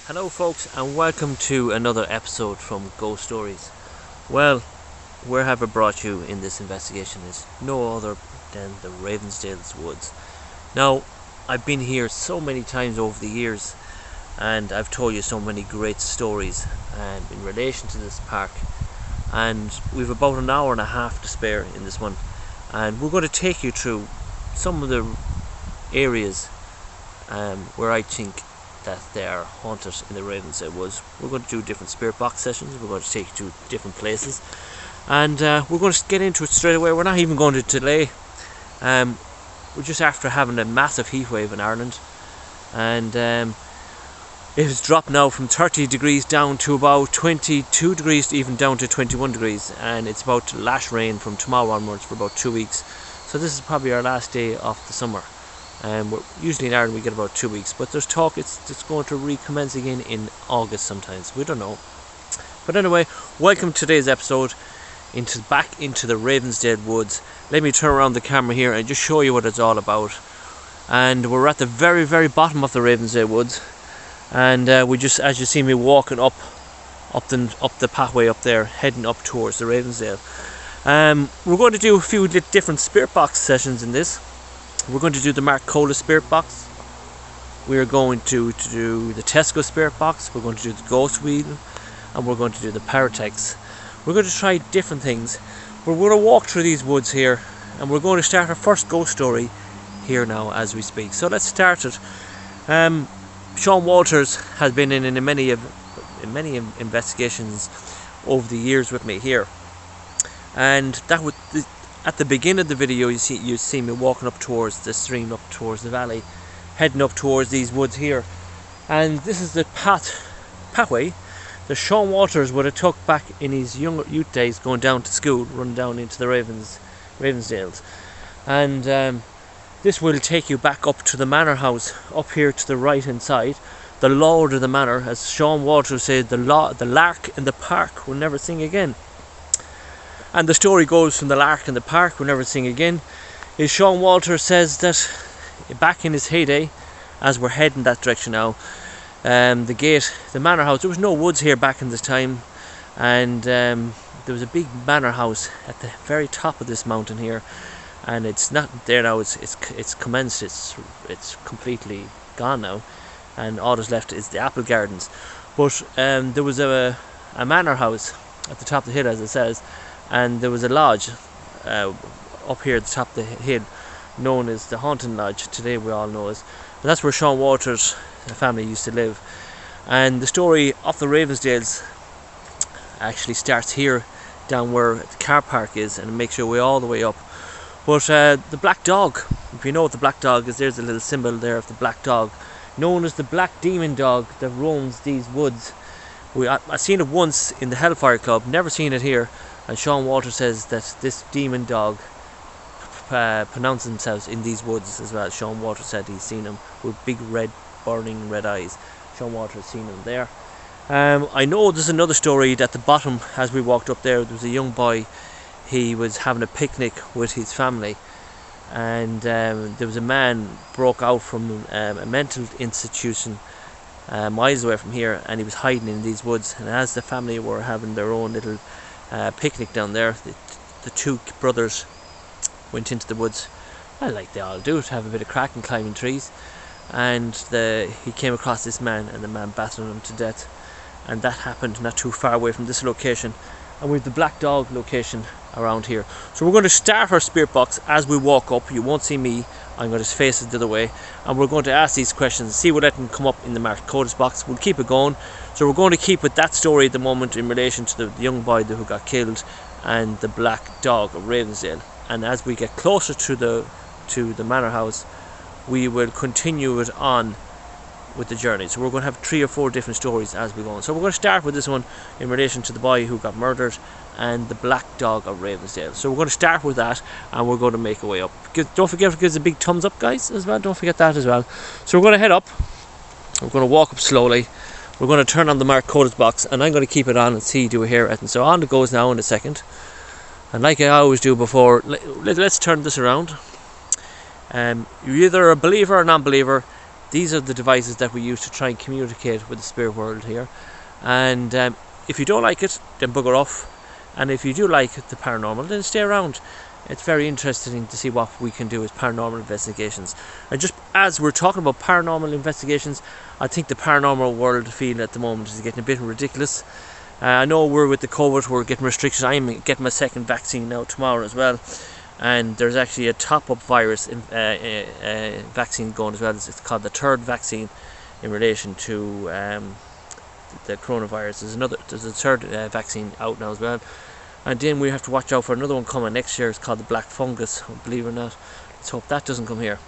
Hello folks, and welcome to another episode from Ghost Stories. Well, where have I brought you in this investigation is no other than the Ravensdale's woods. Now, I've been here so many times over the years, and I've told you so many great stories in relation to this park, and we've about an hour and a half to spare in this one, and we're going to take you through some of the areas where I think that they are haunted in the Ravensdale woods. We're going to do different spirit box sessions. We're going to take you to different places, and we're going to get into it straight away. We're not even going to delay. We're just after having a massive heat wave in Ireland, and it has dropped now from 30 degrees down to about 22 degrees, even down to 21 degrees, and it's about to lash rain from tomorrow onwards for about 2 weeks. So this is probably our last day of the summer. Usually in Ireland we get about 2 weeks, but there's talk it's going to recommence again in August sometimes. We don't know. But anyway, welcome to today's episode back into the Ravensdale woods. Let me turn around the camera here and just show you what it's all about. And we're at the very, very bottom of the Ravensdale woods, and we just, as you see me walking up the pathway up there, heading up towards the Ravensdale. We're going to do a few different spirit box sessions in this. We're going to do the Mark Cola Spirit Box. We're going to do the Tesco Spirit Box. We're going to do the Ghost Wheel, and we're going to do the Paratex. We're going to try different things. We're going to walk through these woods here, and we're going to start our first ghost story here now as we speak. So let's start it. Sean Walters has been in many investigations over the years with me here, and that would. At the beginning of the video, you see me walking up towards the stream, up towards the valley, heading up towards these woods here, and this is the pathway that Sean Walters would have took back in his youth days, going down to school, running down into the Ravensdales, and this will take you back up to the manor house, up here to the right hand side. The lord of the manor, as Sean Walters said, the lark in the park will never sing again. And the story goes from the lark in the park will never sing again, is Sean Walters says that back in his heyday, as we're heading that direction now, the manor house, there was no woods here back in this time, and there was a big manor house at the very top of this mountain here, and it's not there now. It's commenced. It's completely gone now, and all that's left is the apple gardens. But there was a manor house at the top of the hill, as it says. And there was a lodge up here at the top of the hill, known as the Haunting Lodge. Today we all know it. And that's where Sean Walters' family used to live. And the story of the Ravensdales actually starts here, down where the car park is, and makes your way all the way up. But the black dog, if you know what the black dog is, there's a little symbol there of the black dog, known as the black demon dog that roams these woods. I've seen it once in the Hellfire Club, never seen it here. And Sean Walters says that this demon dog pronounces themselves in these woods as well. Sean Walters said he's seen them with big burning red eyes. Sean Walters has seen them there. I know there's another story at the bottom. As we walked up there was a young boy. He was having a picnic with his family, and there was a man broke out from a mental institution miles away from here, and he was hiding in these woods. And as the family were having their own little picnic down there, the two brothers went into the woods, like they all do, to have a bit of crack and climbing trees, and he came across this man, and the man battered him to death. And that happened not too far away from this location, and we have the black dog location around here. So we're going to start our spirit box as we walk up. You won't see me, I'm going to face it the other way, and we're going to ask these questions, see what let them come up in the Mark Coda's box. We'll keep it going. So we're going to keep with that story at the moment in relation to the young boy who got killed and the black dog of Ravensdale. And as we get closer to the manor house, we will continue it on with the journey. So we're going to have 3 or 4 different stories as we go on. So we're going to start with this one in relation to the boy who got murdered and the black dog of Ravensdale. So we're going to start with that, and we're going to make our way up. Don't forget to give us a big thumbs up, guys, as well. Don't forget that as well. So we're going to head up. We're going to walk up slowly. We're going to turn on the Mark Coda's box, and I'm going to keep it on and see, do we hear it? And so on it goes now in a second. And like I always do before, let's turn this around. You're either a believer or non-believer. these are the devices that we use to try and communicate with the spirit world here. And if you don't like it, then bugger off. And if you do like the paranormal, then stay around. It's very interesting to see what we can do with paranormal investigations. And just as we're talking about paranormal investigations, I think the paranormal world feel at the moment is getting a bit ridiculous. I know we're with the COVID, we're getting restrictions. I'm getting my second vaccine now tomorrow as well. And there's actually a top-up virus vaccine going as well. It's called the third vaccine in relation to the coronavirus. There's a third vaccine out now as well. And then we have to watch out for another one coming next year. It's called the black fungus, believe it or not. Let's hope that doesn't come here.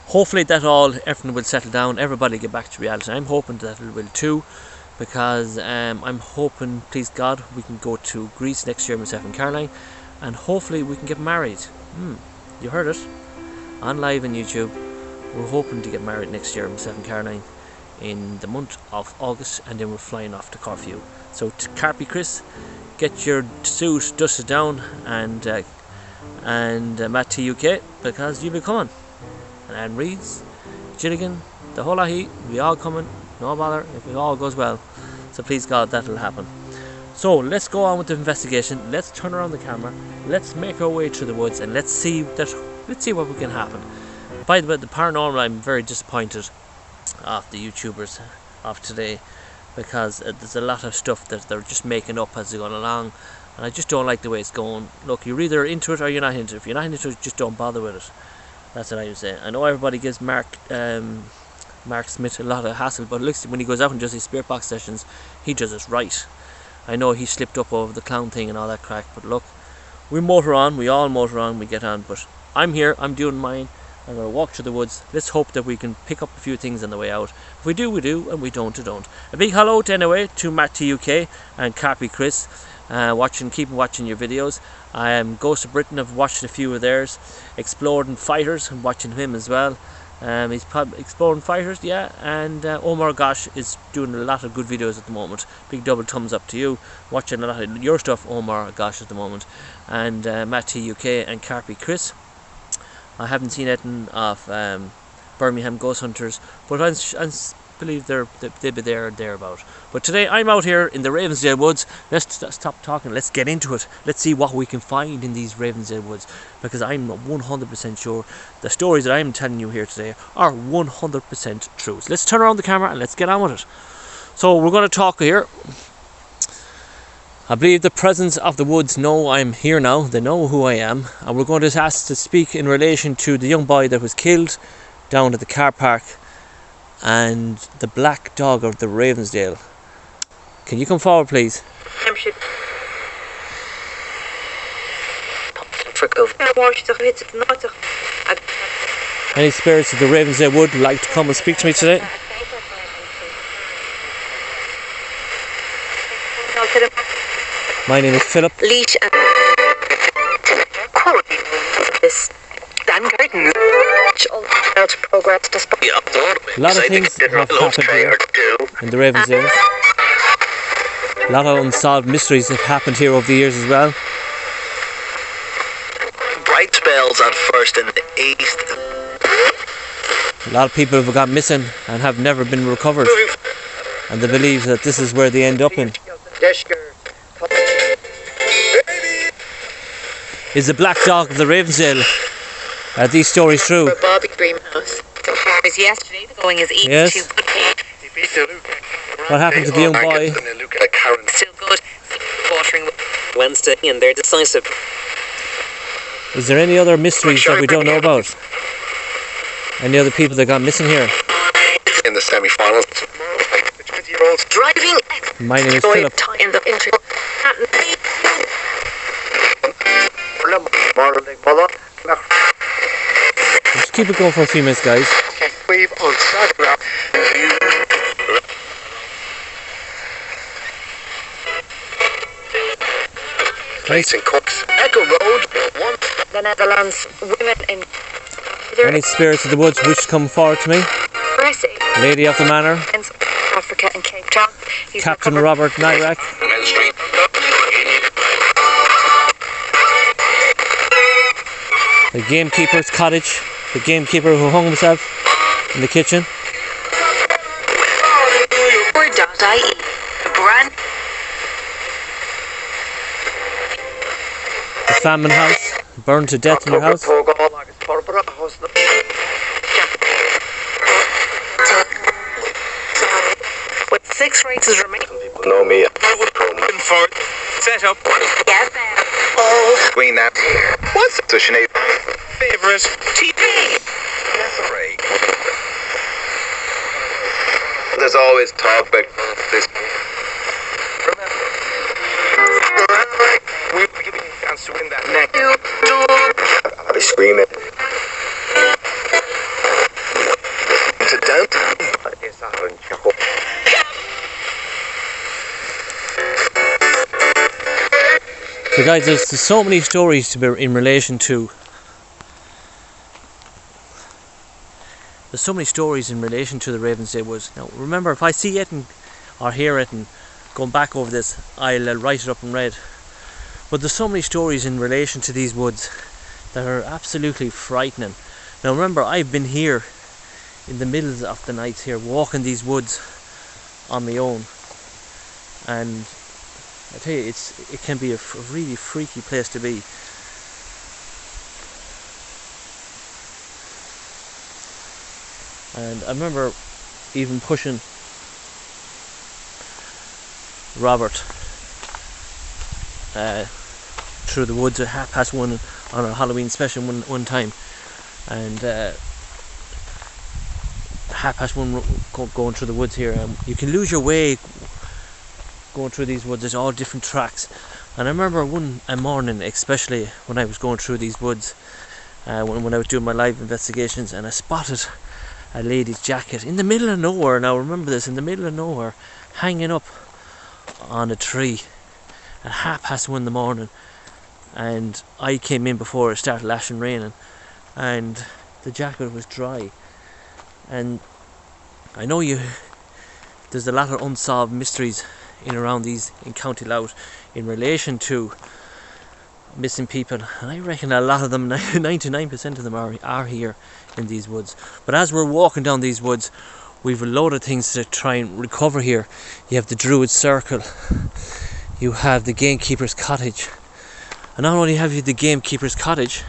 Hopefully everything will settle down, everybody get back to reality. I'm hoping that it will too, because I'm hoping, please God, we can go to Greece next year, myself and Caroline, and hopefully we can get married. You heard it, on live on YouTube. We're hoping to get married next year, myself and Caroline, in the month of August, and then we're flying off to Corfu. So to Carpy Chris, get your suit dusted down, and Matt TUK, because you'll be coming. And Anne Reeves, Gilligan, the whole lot heat, we all coming, no bother, if it all goes well. So please God, that'll happen. So let's go on with the investigation. Let's turn around the camera, let's make our way through the woods, and let's see what we can happen. By the way, the paranormal, I'm very disappointed of the YouTubers of today, because there's a lot of stuff that they're just making up as they're going along, and I just don't like the way it's going. Look, you're either into it or you're not into it. If you're not into it, just don't bother with it. That's what I would say. I know everybody gives Mark Smith a lot of hassle, but looks, when he goes out and does his spirit box sessions, he does it right. I know he slipped up over the clown thing and all that crack, but look, we motor on, we all motor on, we get on. But I'm here, I'm doing mine. I'm going to walk through the woods. Let's hope that we can pick up a few things on the way out. If we do, we do, and we don't, we don't. A big hello to, anyway, to Matt TUK and Carpy Chris. Keep watching your videos. Ghost of Britain, I've watched a few of theirs. Exploring Fighters, I'm watching him as well. He's probably Exploring Fighters, yeah. And Omar Gosh is doing a lot of good videos at the moment. Big double thumbs up to you. Watching a lot of your stuff, Omar Gosh, at the moment. And Matt TUK and Carpy Chris. I haven't seen anything of Birmingham Ghost Hunters, but I believe they'll be there or thereabout. But today I'm out here in the Ravensdale woods. Let's stop talking, let's get into it. Let's see what we can find in these Ravensdale woods, because I'm 100% sure the stories that I'm telling you here today are 100% true. So let's turn around the camera and let's get on with it. So we're going to talk here. I believe the presence of the woods know I'm here now. They know who I am, and we're going to ask to speak in relation to the young boy that was killed down at the car park and the black dog of the Ravensdale. Can you come forward, please? Any spirits of the Ravensdale wood like to come and speak to me today? My name is Philip. A lot of things have happened here in the Ravensdale. A lot of unsolved mysteries have happened here over the years as well. Bright spells at first in the east. A lot of people have got missing and have never been recovered, and they believe that this is where they end up in. Is the black dog of the Ravensdale? Are these stories true? Bobby Greenhouse. Was yesterday going is eating yes. too good. What happened to the young boy? Still good. Watering Wednesday, and they're decisive. Is there any other mysteries that we don't know about? Any other people that got missing here? In the semi-finals, the 20-year-olds Driving. My name is Philip. In the intro. Just keep it going for a few minutes, guys. We've on Saturday. Place in Cooks. Echo Road. The Netherlands. Women in. Any spirits of the woods wish to come forward to me? Lady of the Manor. Africa and Cape Town. Captain Robert Nyrak. The gamekeeper's cottage. The gamekeeper who hung himself. in the kitchen. Or.ie. Brand. The famine house, burned to death in your house. With 6 races remaining. People know me. Set up. Yes, Queen now. What's it? So Sinead. Favorite TV. There's always talk about this. We were giving you a chance to win that neck. I'll be screaming. To dance. So guys, there's so many stories to be in relation to. There's so many stories in relation to the Ravensdale woods. Now remember, if I see it or hear it and going back over this, I'll write it up in red. But there's so many stories in relation to these woods that are absolutely frightening. Now remember, I've been here in the middle of the night here, walking these woods on my own, and I tell you, it can be a really freaky place to be. And I remember even pushing Robert through the woods at 1:30 on a Halloween special one time, and 1:30 going through the woods here. You can lose your way going through these woods. There's all different tracks, and I remember a morning, especially when I was going through these woods, when I was doing my live investigations, and I spotted a lady's jacket in the middle of nowhere. Now remember this, in the middle of nowhere, hanging up on a tree at 1:30 in the morning. And I came in before it started lashing raining, and the jacket was dry. And I know there's a lot of unsolved mysteries in County Louth in relation to missing people, and I reckon a lot of them, 99% of them are here in these woods. But as we're walking down these woods, we've a load of things to try and recover here. You have the Druid Circle, you have the Gamekeeper's Cottage, and not only have you the Gamekeeper's Cottage,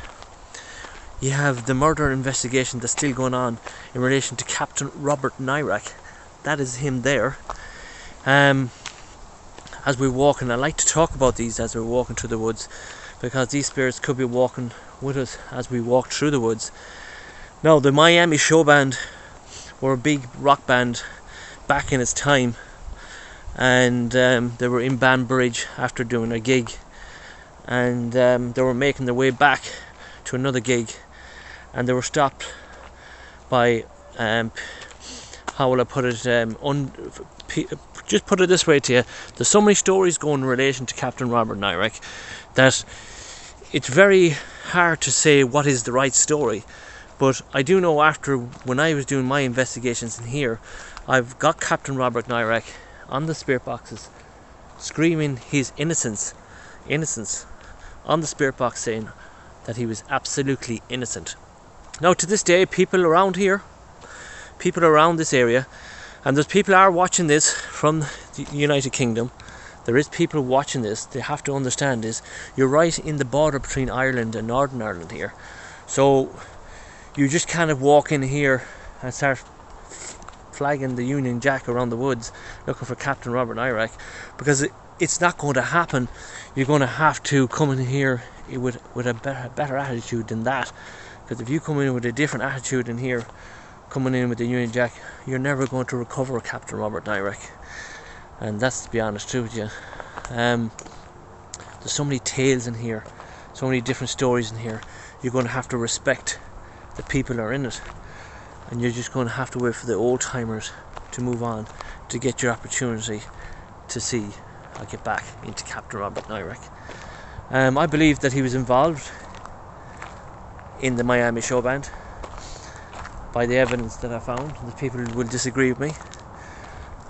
you have the murder investigation that's still going on in relation to Captain Robert Nyrak. That is him there. As we're walking, I like to talk about these as we're walking through the woods, because these spirits could be walking with us as we walk through the woods. Now, the Miami Show Band were a big rock band back in its time, and they were in Banbridge after doing a gig, and they were making their way back to another gig, and they were stopped by how will I put it, just put it this way to you, there's so many stories going in relation to Captain Robert Nyrak that it's very hard to say what is the right story. But I do know, after when I was doing my investigations in here, I've got Captain Robert Nyrak on the spirit boxes screaming his innocence on the spirit box, saying that he was absolutely innocent. Now to this day, people around this area, and there's people are watching this from the United Kingdom, there is people watching this, they have to understand this, you're right in the border between Ireland and Northern Ireland here. So you just kind of walk in here and start flagging the Union Jack around the woods looking for Captain Robert Nyrak, because it's not going to happen. You're going to have to come in here with a better attitude than that, because if you come in with a different attitude in here, coming in with the Union Jack, you're never going to recover Captain Robert Nyrak. And that's to be honest too with you. There's so many tales in here, so many different stories in here. You're going to have to respect the people that are in it, and you're just going to have to wait for the old timers to move on to get your opportunity to see or get back into Captain Robert Nyrak. I believe that he was involved in the Miami Show Band by the evidence that I found. The people will disagree with me,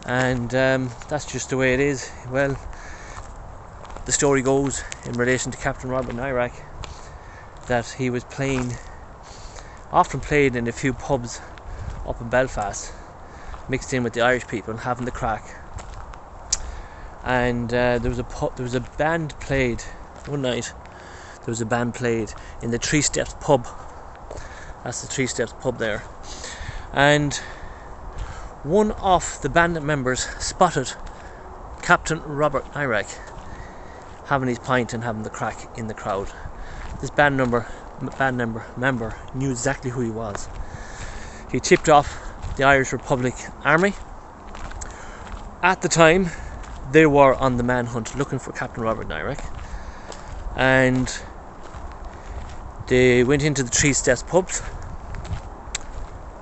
and that's just the way it is. Well, the story goes in relation to Captain Robert Nyrak that he was often played in a few pubs up in Belfast, mixed in with the Irish people, having the crack. And there was a band played one night. There was a band played in the Three Steps pub. That's the Three Steps pub there. And one of the band members spotted Captain Robert Nyrek having his pint and having the crack in the crowd. This band member knew exactly who he was. He tipped off the Irish Republic Army. At the time, they were on the manhunt looking for Captain Robert Nyrek, and they went into the Three Steps pubs,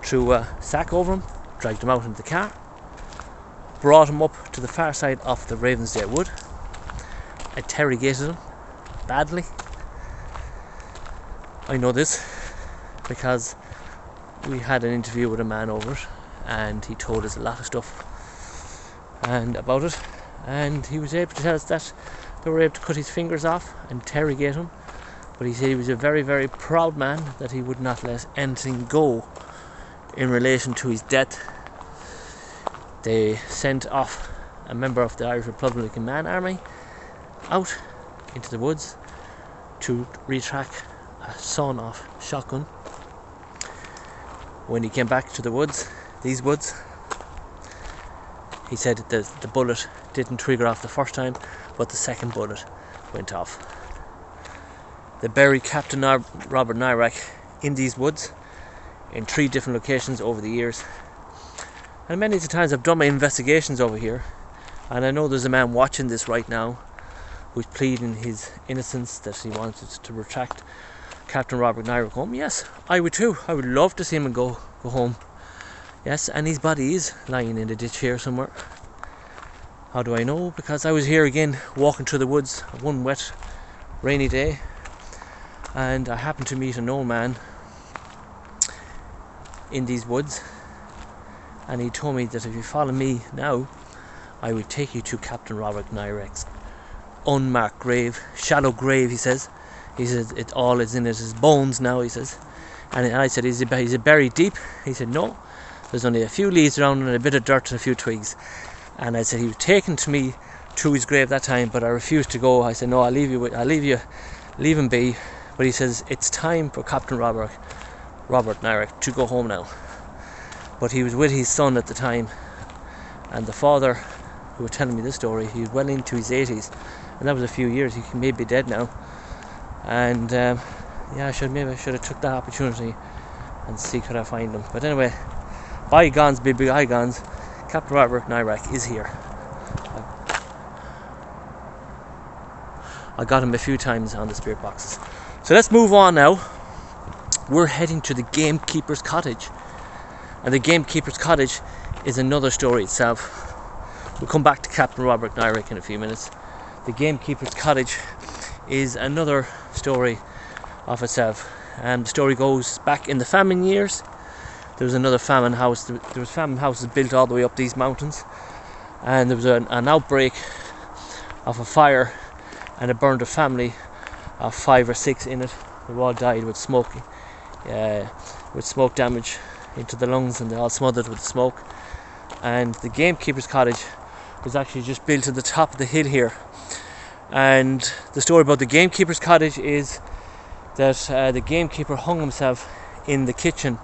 threw a sack over him, dragged him out into the car, brought him up to the far side of the Ravensdale wood, interrogated him badly. I know this because we had an interview with a man over it, and he told us a lot of stuff and about it, and he was able to tell us that they were able to cut his fingers off and interrogate him, but he said he was a very, very proud man, that he would not let anything go in relation to his death. They sent off a member of the Irish Republican Man Army out into the woods to retrack a sawn-off shotgun. When he came back to the woods, these woods, he said that the bullet didn't trigger off the first time, but the second bullet went off. They buried Captain Robert Nyrek in these woods in 3 different locations over the years. And many of the times I've done my investigations over here, and I know there's a man watching this right now who's pleading his innocence, that he wanted to retract Captain Robert Nyrek home. Yes, I would too. I would love to see him go home. Yes, and his body is lying in the ditch here somewhere. How do I know? Because I was here again walking through the woods one wet rainy day, and I happened to meet an old man in these woods, and he told me that if you follow me now, I would take you to Captain Robert Nyrek's unmarked grave, shallow grave, he says. He says it all is in his bones now, he says. And I said, is he buried deep? He said, no, there's only a few leaves around and a bit of dirt and a few twigs. And I said he was taken to me to his grave that time, but I refused to go. I said, no, leave him be. But he says it's time for Captain Robert Nyrek to go home now. But he was with his son at the time, and the father who was telling me this story, he was well into his 80s, and that was a few years. He may be dead now. And yeah, I should have took that opportunity and see could I find him. But anyway, bygones be bygones. Captain Robert Nyrek is here. I got him a few times on the spirit boxes. So let's move on now. We're heading to the gamekeeper's cottage, and the gamekeeper's cottage is another story itself. We'll come back to Captain Robert Nyrek in a few minutes. The gamekeeper's cottage is another story of itself, and the story goes back in the famine years. There was another famine house. There was famine houses built all the way up these mountains, and there was an outbreak of a fire, and it burned a family of 5 or 6 in it. They all died with smoke damage into the lungs, and they all smothered with smoke. And the gamekeeper's cottage was actually just built at the top of the hill here. And the story about the gamekeeper's cottage is that the gamekeeper hung himself in the kitchen,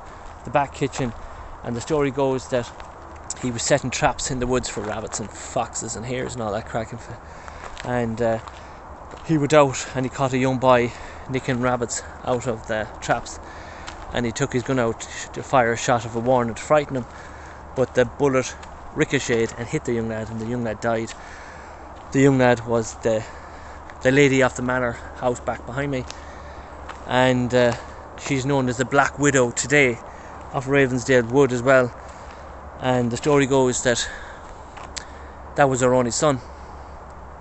the back kitchen, and the story goes that he was setting traps in the woods for rabbits and foxes and hares and all that cracking. And he went out and he caught a young boy nicking rabbits out of the traps, and he took his gun out to fire a shot of a warning to frighten him, but the bullet ricocheted and hit the young lad, and the young lad died. The young lad was the lady of the manor house back behind me, and she's known as the Black Widow today of Ravensdale Wood as well. And the story goes that that was her only son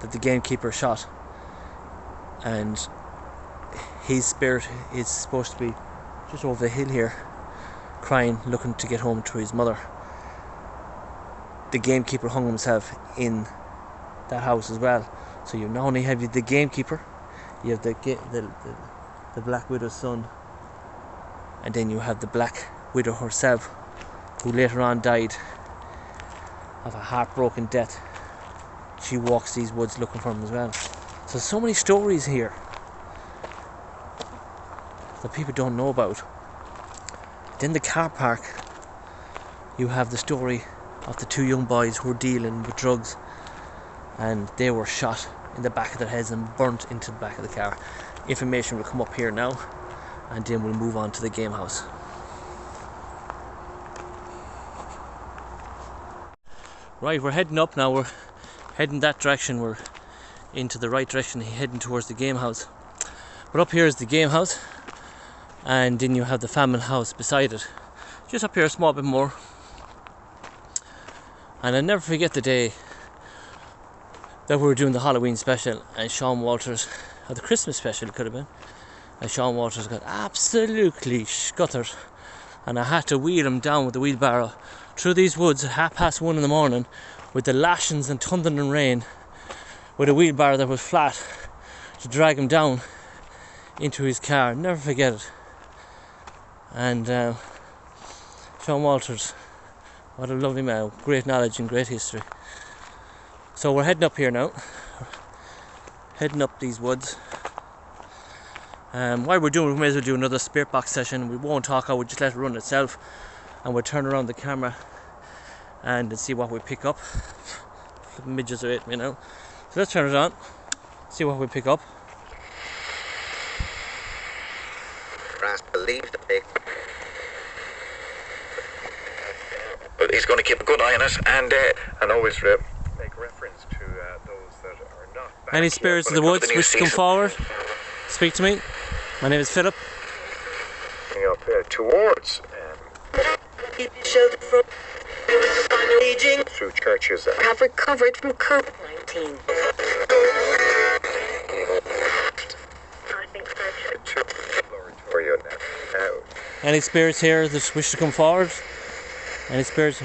that the gamekeeper shot, and his spirit is supposed to be just over the hill here, crying, looking to get home to his mother. The gamekeeper hung himself in that house as well. So you not only have the gamekeeper, you have the Black Widow's son, and then you have the Black Widow herself who later on died of a heartbroken death. She walks these woods looking for him as well. So many stories here that people don't know about. Then the car park, you have the story of the two young boys who were dealing with drugs, and they were shot in the back of their heads and burnt into the back of the car. Information will come up here now, and then we'll move on to the game house. Right, we're heading up now. We're heading that direction. We're into the right direction, heading towards the game house. But up here is the game house, and then you have the family house beside it. Just up here a small bit more. And I'll never forget the day that we were doing the Halloween special, and Sean Walters, or the Christmas special it could have been, and Sean Walters got absolutely scuttered, and I had to wheel him down with the wheelbarrow through these woods at 1:30 in the morning with the lashings and thunder and rain, with a wheelbarrow that was flat, to drag him down into his car. Never forget it. And Sean Walters, what a lovely man, great knowledge and great history. So we're heading up here now, heading up these woods. While we're doing it, we may as well do another spirit box session. We won't talk, we'll just let it run itself, and we'll turn around the camera and see what we pick up. Flipping midgets are at me now. So let's turn it on, see what we pick up. Believe the big. But he's going to keep a good eye on it, and always make reference to those that are not back. Any spirits of the woods wish to come forward? Speak to me. My name is Philip. Up towards Shelter from aging. through churches. Have recovered from COVID-19. I think so. Laboratory now. Any spirits here that wish to come forward? Any spirits?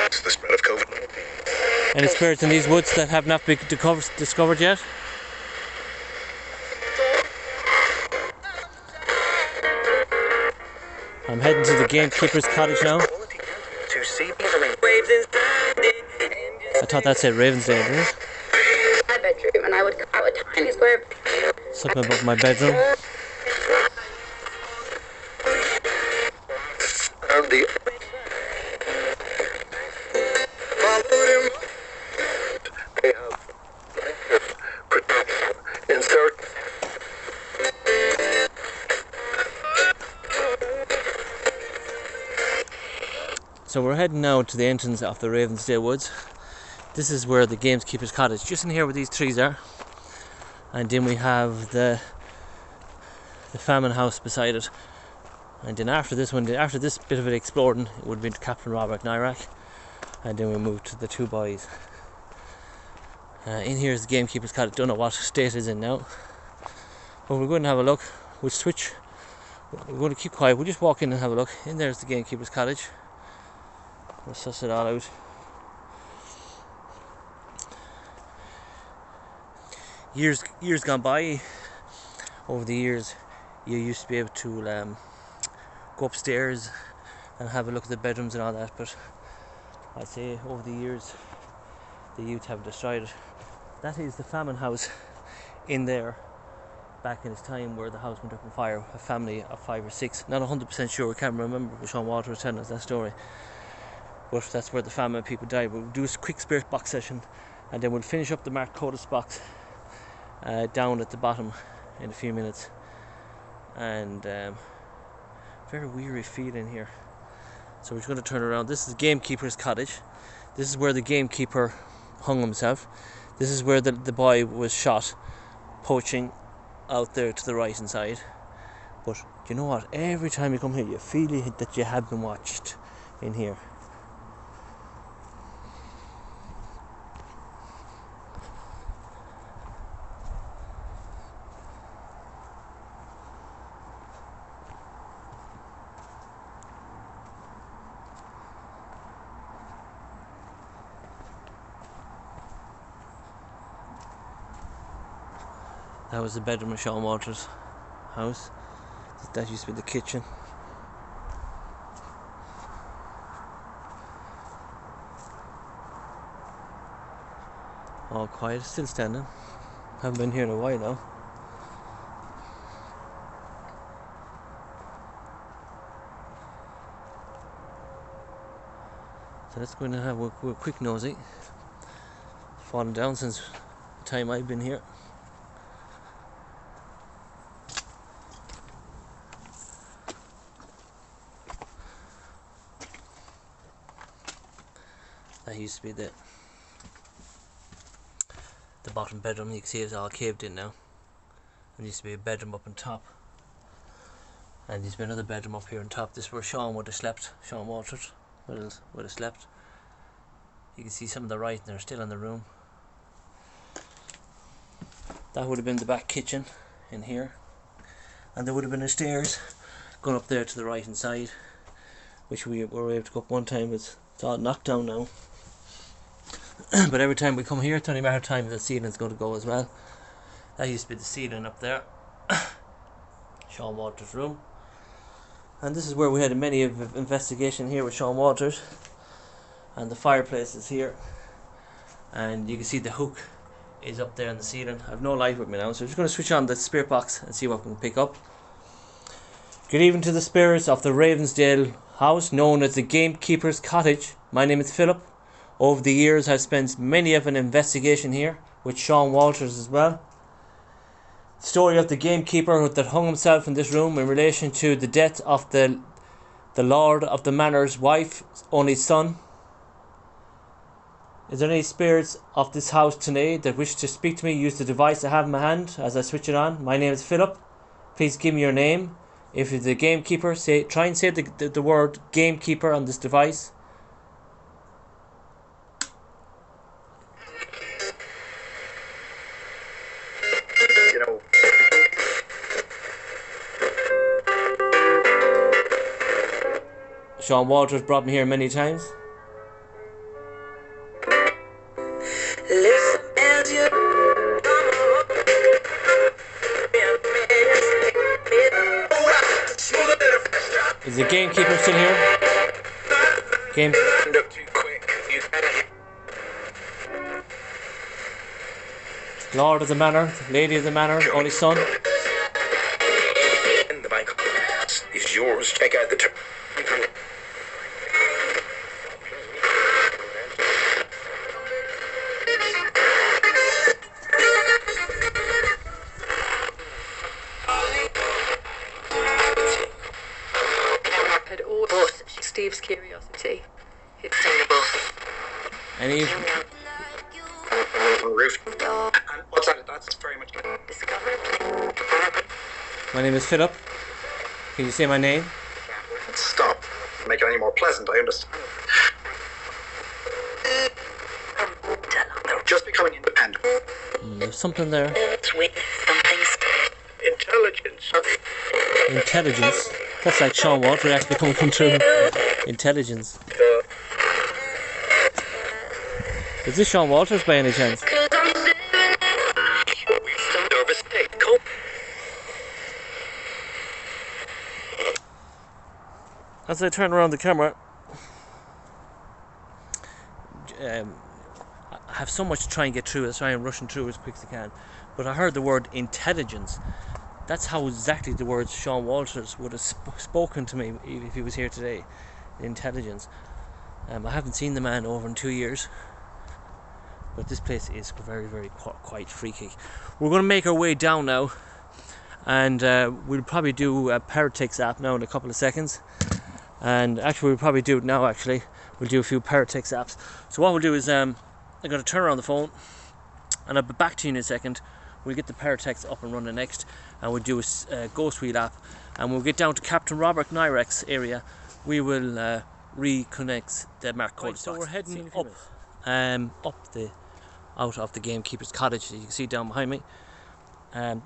It's the spread of COVID-19. Any spirits in these woods that have not been discovered yet? I'm heading to the gamekeeper's cottage now. To see I thought that said Ravensdale, didn't it? My bedroom, and I would cut out a tiny square. Something about my bedroom. and the they have protection in certain. So we're heading now to the entrance of the Ravensdale Woods. This is where the gamekeeper's cottage, just in here where these trees are. And then we have the famine house beside it. And then after this bit of it exploring, it would have been to Captain Robert Nyrak. And then we moved to the two boys. In here is the gamekeeper's cottage. Don't know what state it's in now. But we're going to have a look. We'll switch. We're going to keep quiet. We'll just walk in and have a look. In there's the gamekeeper's cottage. We'll suss it all out. Years gone by, over the years, you used to be able to go upstairs and have a look at the bedrooms and all that, but I'd say over the years the youth have destroyed it. That is the famine house in there back in its time, where the house went up on fire. A family of 5 or 6, not 100% sure, I can't remember, but Sean Walter was telling us that story. But that's where the famine people died. We'll do a quick spirit box session, and then we'll finish up the Mark Codis box down at the bottom in a few minutes. And very weary feeling here, so we're just going to turn around. This is the gamekeeper's cottage. This is where the gamekeeper hung himself. This is where the boy was shot poaching, out there to the right hand side. But you know what, every time you come here you feel that you have been watched in here. That was the bedroom of Sean Walters' house. That used to be the kitchen. All quiet, still standing. Haven't been here in a while now. So let's go in and have a quick nosy. Fallen down since the time I've been here. That used to be the bottom bedroom. You can see it's all caved in now. There used to be a bedroom up on top, and there's been another bedroom up here on top. This is where Sean would have slept. Sean Walters would have slept. You can see some of the writing there still in the room. That would have been the back kitchen in here, and there would have been a stairs going up there to the right hand side, which we were able to go up one time. It's all knocked down now. But every time we come here, it's only a matter of time the ceiling's going to go as well. That used to be the ceiling up there. Sean Walters' room. And this is where we had a many investigation here with Sean Walters. And the fireplace is here. And you can see the hook is up there in the ceiling. I have no light with me now, so I'm just going to switch on the spirit box and see what we can pick up. Good evening to the spirits of the Ravensdale house, known as the Gamekeeper's Cottage. My name is Philip. Over the years, I've spent many of an investigation here with Sean Walters as well. The story of the gamekeeper that hung himself in this room in relation to the death of the Lord of the Manor's wife, only son. Is there any spirits of this house today that wish to speak to me? Use the device I have in my hand as I switch it on. My name is Philip. Please give me your name. If you're the gamekeeper, try and say the word gamekeeper on this device. Sean Walters brought me here many times. Is the gamekeeper still here? Game. Lord of the Manor, Lady of the Manor, only son. The bank is yours. Take out the turn. Steve's curiosity. It's terrible. Any? Roof. And what's that? That's very much Discovered. My name is Philip. Can you say my name? Stop. Make it any more pleasant, I understand. They're just becoming independent. There's something there. Sweet. Something's Intelligence. Intelligence. That's like Sean Walters actually coming through. Intelligence. Is this Sean Walters by any chance? As I turn around the camera, I have so much to try and get through. That's why I'm rushing through as quick as I can. But I heard the word intelligence. That's how exactly the words Sean Walters would have spoken to me if he was here today. Intelligence. I haven't seen the man over in 2 years, but this place is very quite freaky. We're going to make our way down now, and we'll probably do a Paratix app now in a couple of seconds. And actually we'll probably do it now. Actually we'll do a few Paratix apps. So what we'll do is I'm going to turn around the phone and I'll be back to you in a second. We'll get the Paratix up and running next, and we'll do a Ghost Wheel app, and we'll get down to Captain Robert Nyrek's area. We will reconnect the Mark Code. Right, so we're heading up out of the Gamekeeper's Cottage, as you can see down behind me.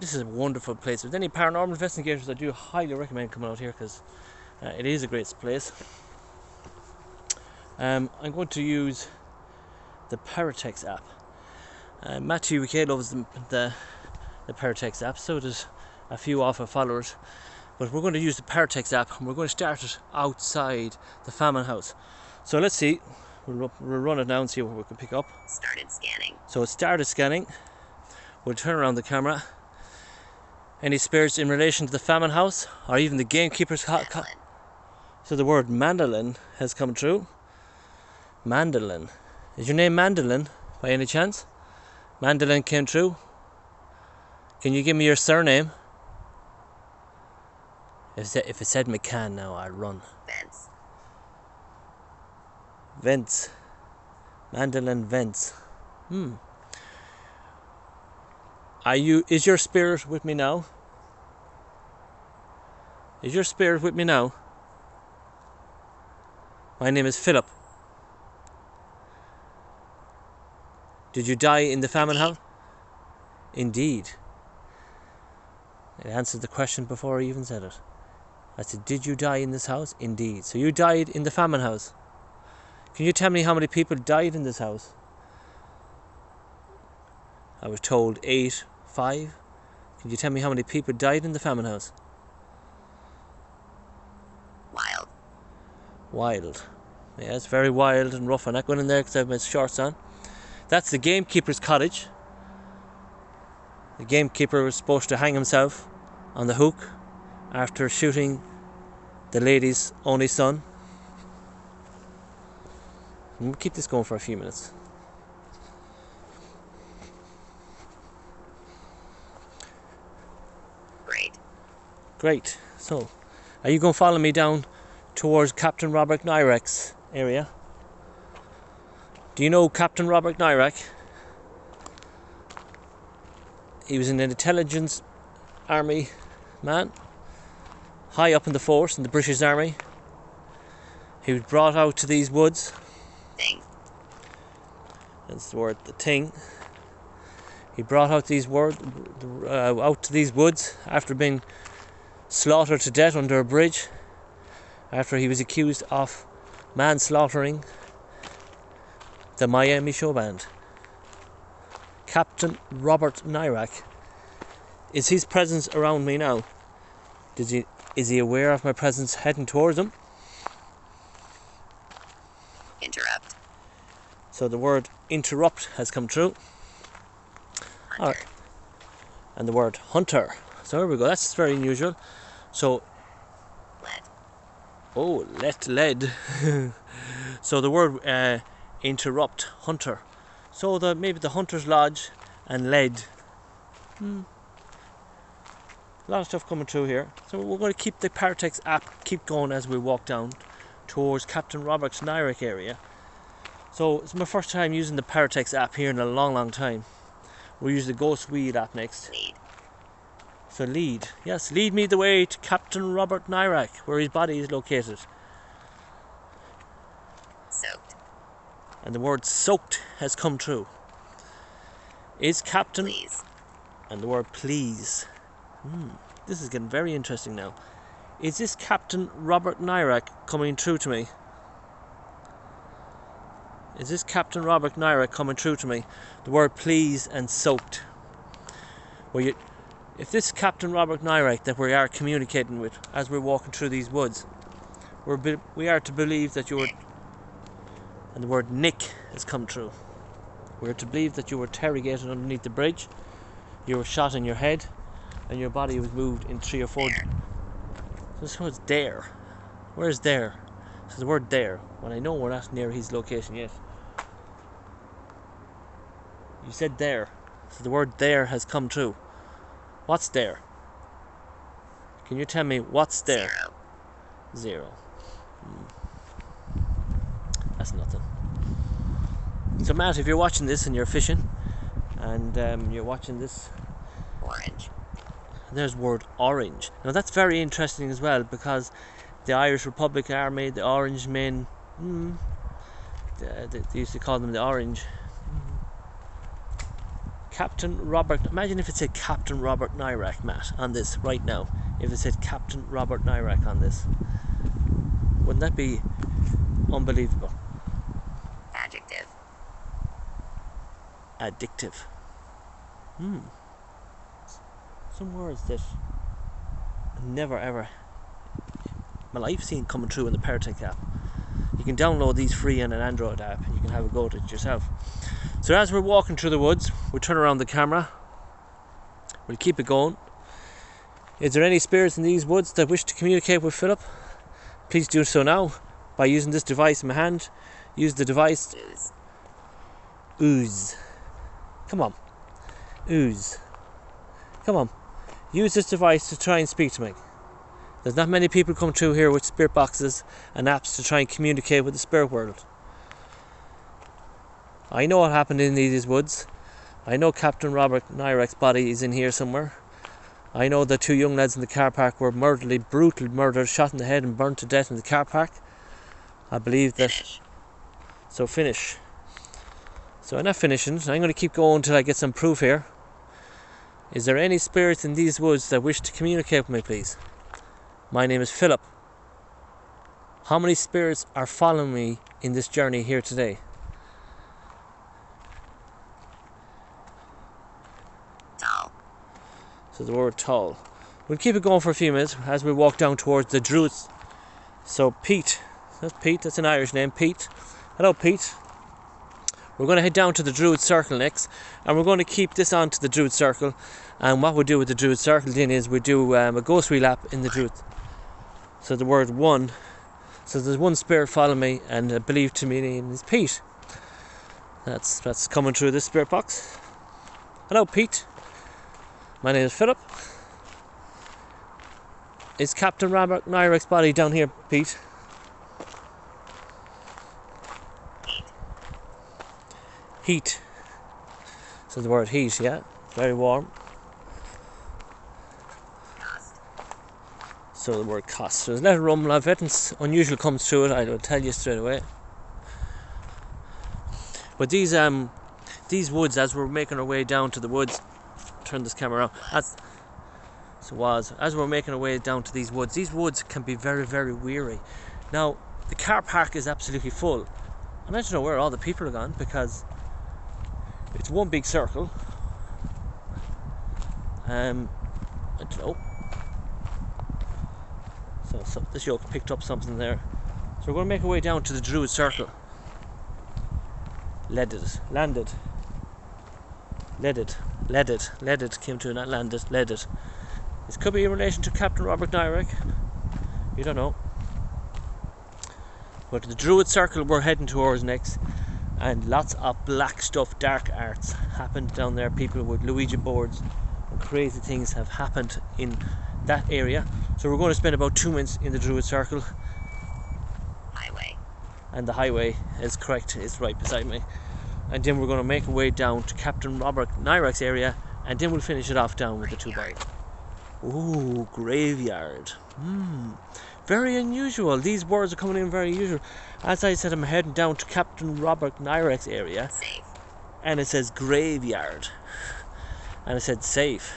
This is a wonderful place. If there's any paranormal investigators, I do highly recommend coming out here, because it is a great place. I'm going to use the Paratix app. Matthew UK loves the Paratix app, so does a few of our followers. But we're going to use the Paratix app, and we're going to start it outside the famine house. So let's see We'll run it now and see what we can pick up. Started scanning. So it started scanning. We'll turn around the camera. Any spirits in relation to the famine house, or even the gamekeeper's Mandolin. So the word mandolin has come true. Mandolin. Is your name Mandolin by any chance? Mandolin came true. Can you give me your surname? If it said McCann now, I'd run. Vents. Vents. Mandolin Vents. Is your spirit with me now? Is your spirit with me now? My name is Philip. Did you die in the famine house? Indeed. It answered the question before I even said it. I said, did you die in this house? Indeed. So you died in the famine house. Can you tell me how many people died in this house? I was told 5. Can you tell me how many people died in the famine house? Wild. Wild. Yeah, it's very wild and rough. I'm not going in there because I have my shorts on. That's the gamekeeper's cottage. The gamekeeper was supposed to hang himself on the hook after shooting the lady's only son. We'll keep this going for a few minutes. Great. So, are you going to follow me down towards Captain Robert Nyrak's area? Do you know Captain Robert Nyrak? He was an intelligence army man, high up in the force in the British Army. He was brought out to these woods. Thing. That's the word, the thing. He brought out out to these woods after being slaughtered to death under a bridge, after he was accused of manslaughtering the Miami show band. Captain Robert Nyrak. Is his presence around me now? Is he aware of my presence heading towards him? Interrupt. So the word interrupt has come true. Hunter. Alright. And the word hunter. So there we go, that's very unusual. So, lead. So the word interrupt, hunter. So maybe the hunter's lodge and lead. A lot of stuff coming through here. So we're going to keep the Paratex app keep going as we walk down towards Captain Robert's Nyrak area. So it's my first time using the Paratex app here in a long time. We'll use the Ghost Weed app next. Lead. So lead. Yes, lead me the way to Captain Robert Nyrak, where his body is located. Soaked. And the word soaked has come true. Is Captain... Please. And the word please. This is getting very interesting now. Is this Captain Robert Nyrak coming true to me? Is this Captain Robert Nyrak coming true to me? The word please and soaked. If this Captain Robert Nyrak that we are communicating with as we're walking through these woods, we are to believe that you were... And the word Nick has come true. We are to believe that you were interrogated underneath the bridge, you were shot in your head, and your body was moved in 3 or 4... There. So this word's there. Where's there? So the word there, when I know we're not near his location yet. You said there. So the word there has come true. What's there? Can you tell me what's there? 0. 0. That's nothing. So Matt, if you're watching this and you're fishing, and you're watching this, Orange. there's word orange. Now that's very interesting as well, because the Irish Republic Army, the Orange Men, they used to call them the Orange. Captain Robert, imagine if it said Captain Robert Nyrak, Matt, on this right now. If it said Captain Robert Nyrak on this. Wouldn't that be unbelievable? Adjective. Addictive. Some words that I've never ever in my life seen coming through in the Paratex app. You can download these free on an Android app and you can have a go at it yourself. So as we're walking through the woods, we'll turn around the camera. We'll keep it going. Is there any spirits in these woods that wish to communicate with Philip? Please do so now by using this device in my hand. Use the device. Ooze. Come on. Ooze. Come on. Use this device to try and speak to me. There's not many people come through here with spirit boxes and apps to try and communicate with the spirit world. I know what happened in these woods. I know Captain Robert Nyrek's body is in here somewhere. I know the 2 young lads in the car park were brutally murdered, shot in the head and burnt to death in the car park. I believe that... So finish. So I'm not finishing. I'm going to keep going until I get some proof here. Is there any spirits in these woods that wish to communicate with me, please? My name is Philip. How many spirits are following me in this journey here today? Tall. So the word tall. We'll keep it going for a few minutes as we walk down towards the Druids. So Pete. That's Pete. That's an Irish name. Pete. Hello, Pete. We're going to head down to the Druid Circle next, and we're going to keep this on to the Druid Circle. And what we do with the Druid Circle then is we do a ghost relap in the Druid. So the word 1. So there's 1 spirit following me, and I believe to me name is Pete. That's coming through this spirit box. Hello, Pete. My name is Philip. Is Captain Robert Nyrek's body down here, Pete? Heat. So the word heat, yeah. Very warm. So the word cost. So there's a little rumble. If anything unusual comes through it, I will tell you straight away. But these woods, as we're making our way down to the woods, turn this camera around. As we're making our way down to these woods can be very, very weary. Now, the car park is absolutely full. And I don't know where all the people are gone, because it's one big circle. I don't know. So this yoke picked up something there. So we're going to make our way down to the Druid Circle. Leaded. Came to, not landed. Leaded. This could be in relation to Captain Robert Nyrek. You don't know. But the Druid Circle we're heading towards next. And lots of black stuff, dark arts happened down there. People with Luigi boards and crazy things have happened in that area. So we're going to spend about 2 minutes in the Druid Circle. Highway. And the highway is correct, it's right beside me. And then we're going to make our way down to Captain Robert Nyrek's area, and then we'll finish it off down with the 2 bodies. Ooh, graveyard. Very unusual. These words are coming in very unusual. As I said, I'm heading down to Captain Robert Nyrek's area. Safe. And it says graveyard. And it said safe.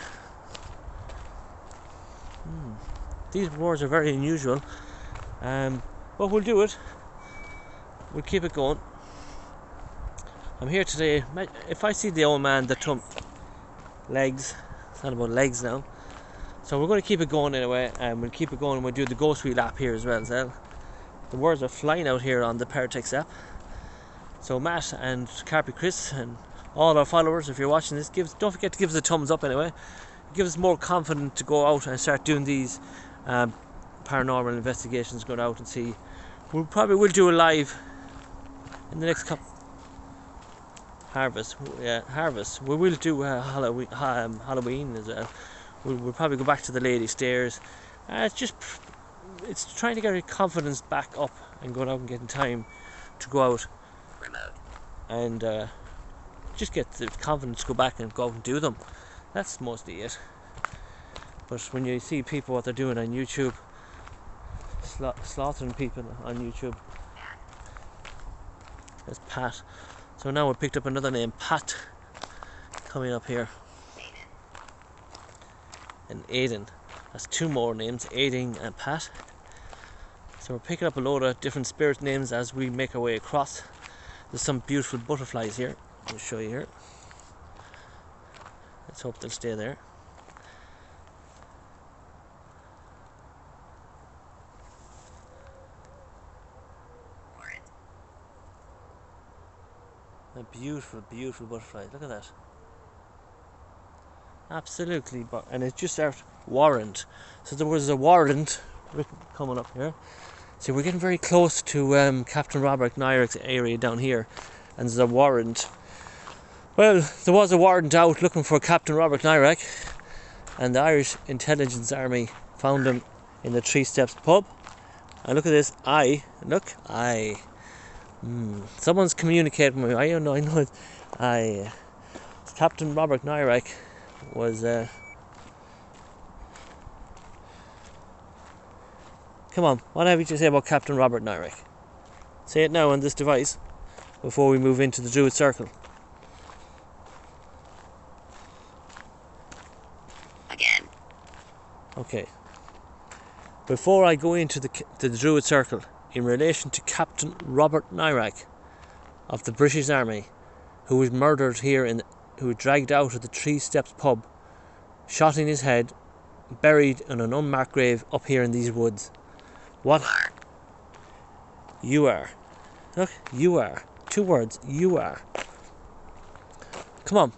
These words are very unusual. But we'll do it. We'll keep it going. I'm here today. If I see the old man, the legs. It's not about legs now. So we're going to keep it going anyway, and we'll keep it going and we'll do the ghost wheel app here as well. The words are flying out here on the Paratex app. So Matt and Carpy Chris and all our followers, if you're watching this, don't forget to give us a thumbs up anyway. It gives us more confidence to go out and start doing these paranormal investigations, going out and see. We probably will do a live in the next couple. Harvest. We will do Halloween as well. We'll probably go back to the Lady Stairs. It's trying to get your confidence back up and going out and getting time to go out. Remote. And just get the confidence to go back and go out and do them. That's mostly it. But when you see people what they're doing on YouTube, slaughtering people on YouTube. There's Pat. So now we picked up another name, Pat, coming up here. And Aiden. That's 2 more names, Aiden and Pat. So we're picking up a load of different spirit names as we make our way across. There's some beautiful butterflies here. I'll show you here. Let's hope they'll stay there. Words. A beautiful, beautiful butterfly. Look at that. Absolutely, and it's just out warrant. So there was a warrant coming up here. So we're getting very close to Captain Robert Nyrick's area down here, and there's a warrant. Well, there was a warrant out looking for Captain Robert Nyrick, and the Irish Intelligence Army found him in the Three Steps pub. And look at this eye. Look, eye. Someone's communicating with me. I know it. Eye. Captain Robert Nyrick was come on, what have you to say about Captain Robert Nyrick? Say it now on this device before we move into the Druid Circle. Again. Okay. Before I go into the Druid Circle, in relation to Captain Robert Nyrick of the British Army, who was murdered here who was dragged out of the Three Steps pub, shot in his head, buried in an unmarked grave up here in these woods. What? You are. Look, you are. 2 words, you are. Come on.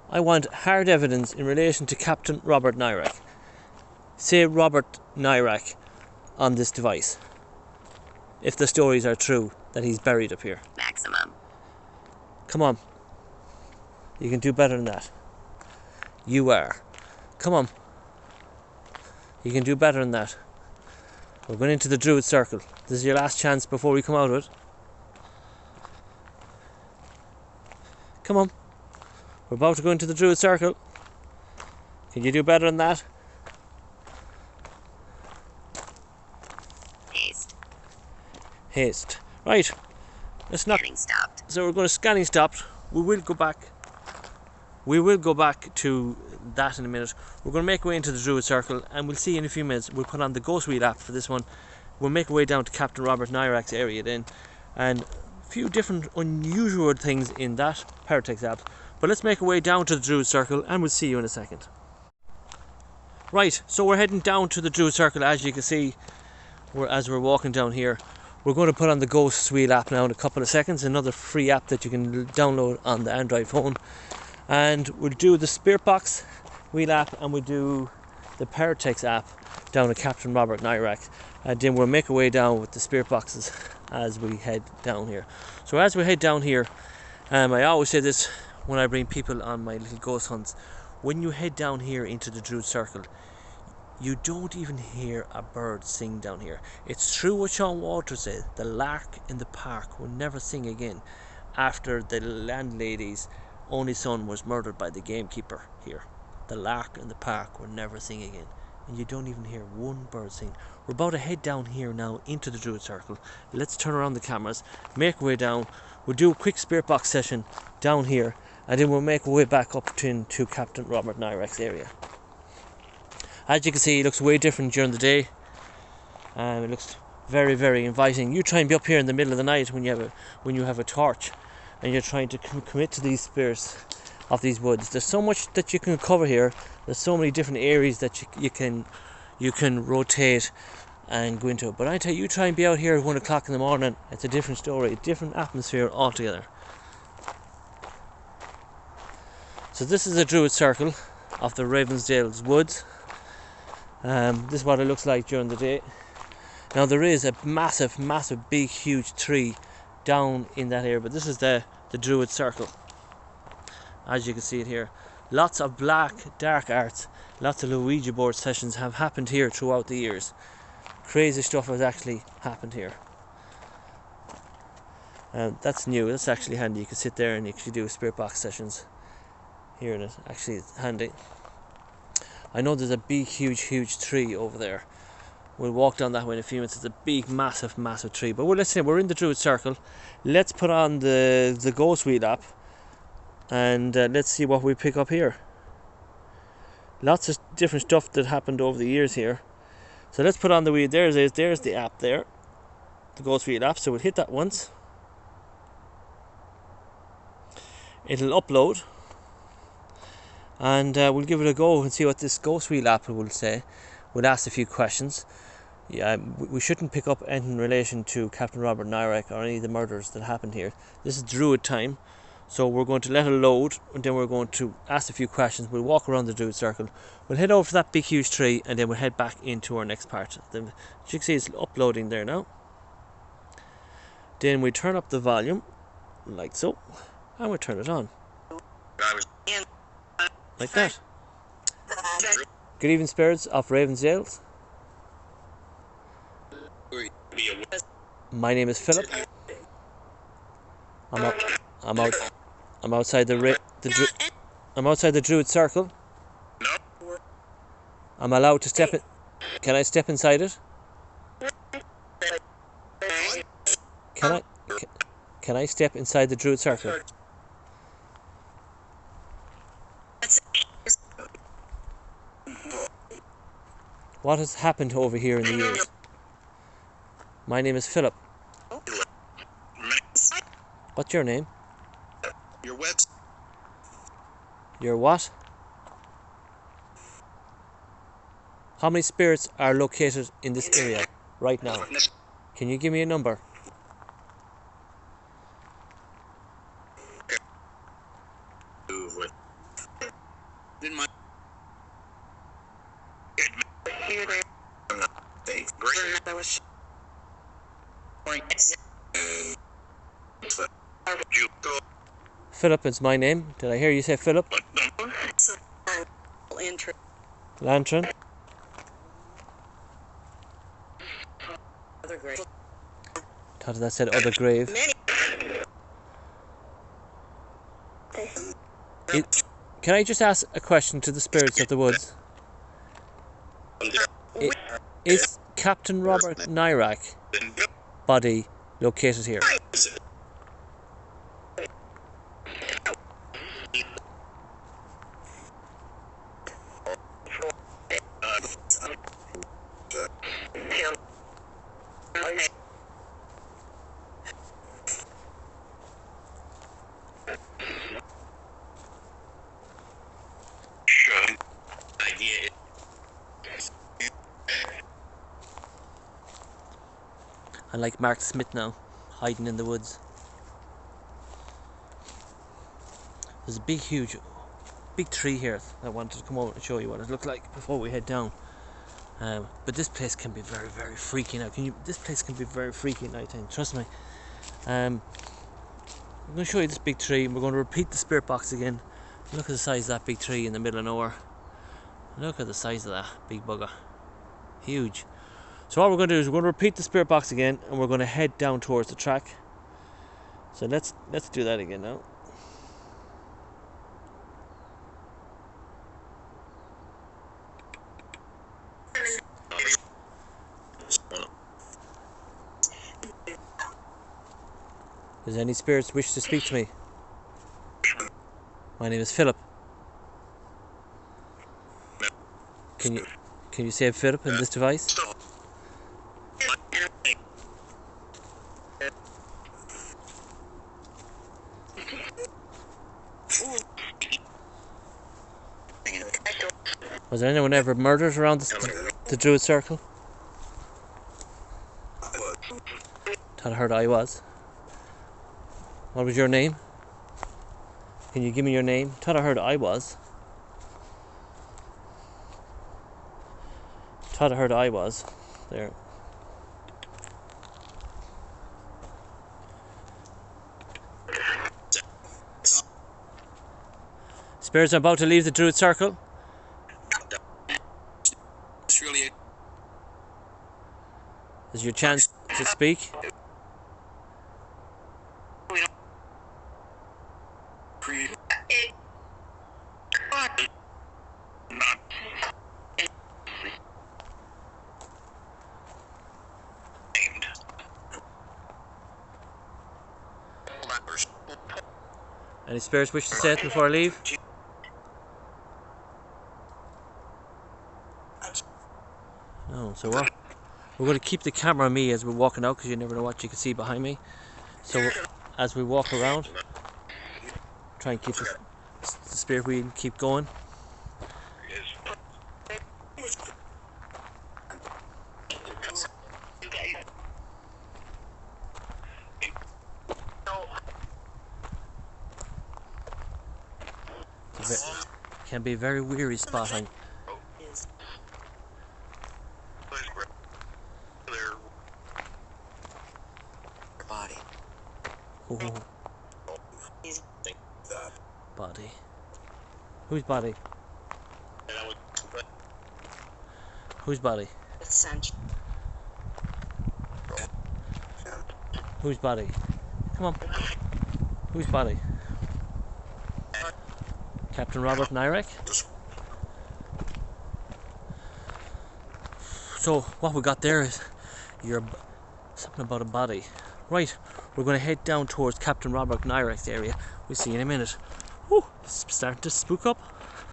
I want hard evidence in relation to Captain Robert Nyrick. Say Robert Nyrick on this device, if the stories are true that he's buried up here. Maximum. Come on. You can do better than that. You are. Come on. You can do better than that. We're going into the Druid Circle. This is your last chance before we come out of it. Come on. We're about to go into the Druid Circle. Can you do better than that? Haste. Haste. Right. Let's not. Scanning stopped. So we're going to scanning stopped. We will go back. We will go back to that in a minute. We're going to make our way into the Druid Circle, and we'll see in a few minutes. We'll put on the Ghost Wheel app for this one. We'll make our way down to Captain Robert Nyrick's area then, and a few different unusual things in that Paratex app. But let's make our way down to the Druid Circle, and we'll see you in a second. Right, so we're heading down to the Druid Circle, as you can see, as we're walking down here. We're going to put on the Ghost Wheel app now in a couple of seconds, another free app that you can download on the Android phone. And we'll do the Spirit Box Wheel app, and we'll do the Paratex app down to Captain Robert Nyrick. And then we'll make our way down with the Spirit Boxes as we head down here. So as we head down here, I always say this when I bring people on my little ghost hunts. When you head down here into the Druid Circle, you don't even hear a bird sing down here. It's true what Sean Waters said, the lark in the park will never sing again after the landlady's only son was murdered by the gamekeeper here. The lark in the park will never sing again. And you don't even hear one bird sing. We're about to head down here now into the Druid Circle. Let's turn around the cameras, make our way down. We'll do a quick Spirit Box session down here, and then we'll make our way back up to Captain Robert Nyrick's area. As you can see, it looks way different during the day. It looks very, very inviting. You try and be up here in the middle of the night when you have a torch, and you're trying to commit to these spirits of these woods. There's so much that you can cover here. There's so many different areas that you can rotate and go into. But I tell you, you try and be out here at 1 o'clock in the morning. It's a different story, a different atmosphere altogether. So this is a Druid Circle of the Ravensdale's woods. This is what it looks like during the day. Now there is a massive, big, huge tree down in that area, but this is the Druid Circle. As you can see it here, lots of black, dark arts, lots of Ouija board sessions have happened here throughout the years. Crazy stuff has actually happened here. That's new. That's actually handy. You can sit there and you can do Spirit Box sessions here, and it's actually handy. I know there's a big, huge tree over there. We'll walk down that way in a few minutes. It's a big, massive tree. But let's say we're in the Druid Circle. Let's put on the Ghost Wheel app, and let's see what we pick up here. Lots of different stuff that happened over the years here. So let's put on the wheel. There's the app there, the Ghost Wheel app. So we'll hit that once. It'll upload, and we'll give it a go and see what this Ghost Wheel app will say. We'll ask a few questions. Yeah, we shouldn't pick up anything in relation to Captain Robert Nyrick or any of the murders that happened here. This is Druid time, So we're going to let it load, and then we're going to ask a few questions. We'll walk around the druid circle. We'll head over to that big huge tree, and then we'll head back into our next part. As you can see, it's uploading there now. Then we turn up the volume, like so, and we turn it on. Like that. Good evening, spirits of Ravensdale. My name is Philip. I'm outside I'm outside the druid circle. I'm allowed to step in. Can I step inside it? Can I step inside the druid circle? What has happened over here in the years? My name is Philip. What's your name? Your what? How many spirits are located in this area right now? Can you give me a number? Philip is my name. Did I hear you say Philip? Lantern. Thought that said other grave. Can I just ask a question to the spirits of the woods? Is Captain Robert Nyrak body located here? I like Mark Smith now, hiding in the woods. There's a big tree here. I wanted to come over and show you what it looked like before we head down. But this place can be very, very freaky now. This place can be very freaky at night time, trust me. I'm going to show you this big tree. We're going to repeat the spirit box again. Look at the size of that big tree in the middle of nowhere. Look at the size of that big bugger. Huge. So what we're going to do is we're going to repeat the spirit box again, and we're going to head down towards the track. So let's do that again now. Does any spirits wish to speak to me? My name is Philip. Can you say Philip in this device? Was there anyone ever murdered around the druid circle? Thought I heard I was. What was your name? Can you give me your name? Thought I heard I was. Thought I heard I was. There. Spirits are about to leave the druid circle. Is your chance to speak? Any spirits wish to say it before I leave? No, so we're going to keep the camera on me as we're walking out, because you never know what you can see behind me. So as we walk around, try and keep the spirit wheel keep going. can be very weary spotting. Body. Oh. Body. Whose body? Whose body? Whose body? Come on. Whose body? Captain Robert Nyrek? So what we got there is something about a body. Right, we're going to head down towards Captain Robert Nyrek's area. We'll see you in a minute. Whew, it's starting to spook up.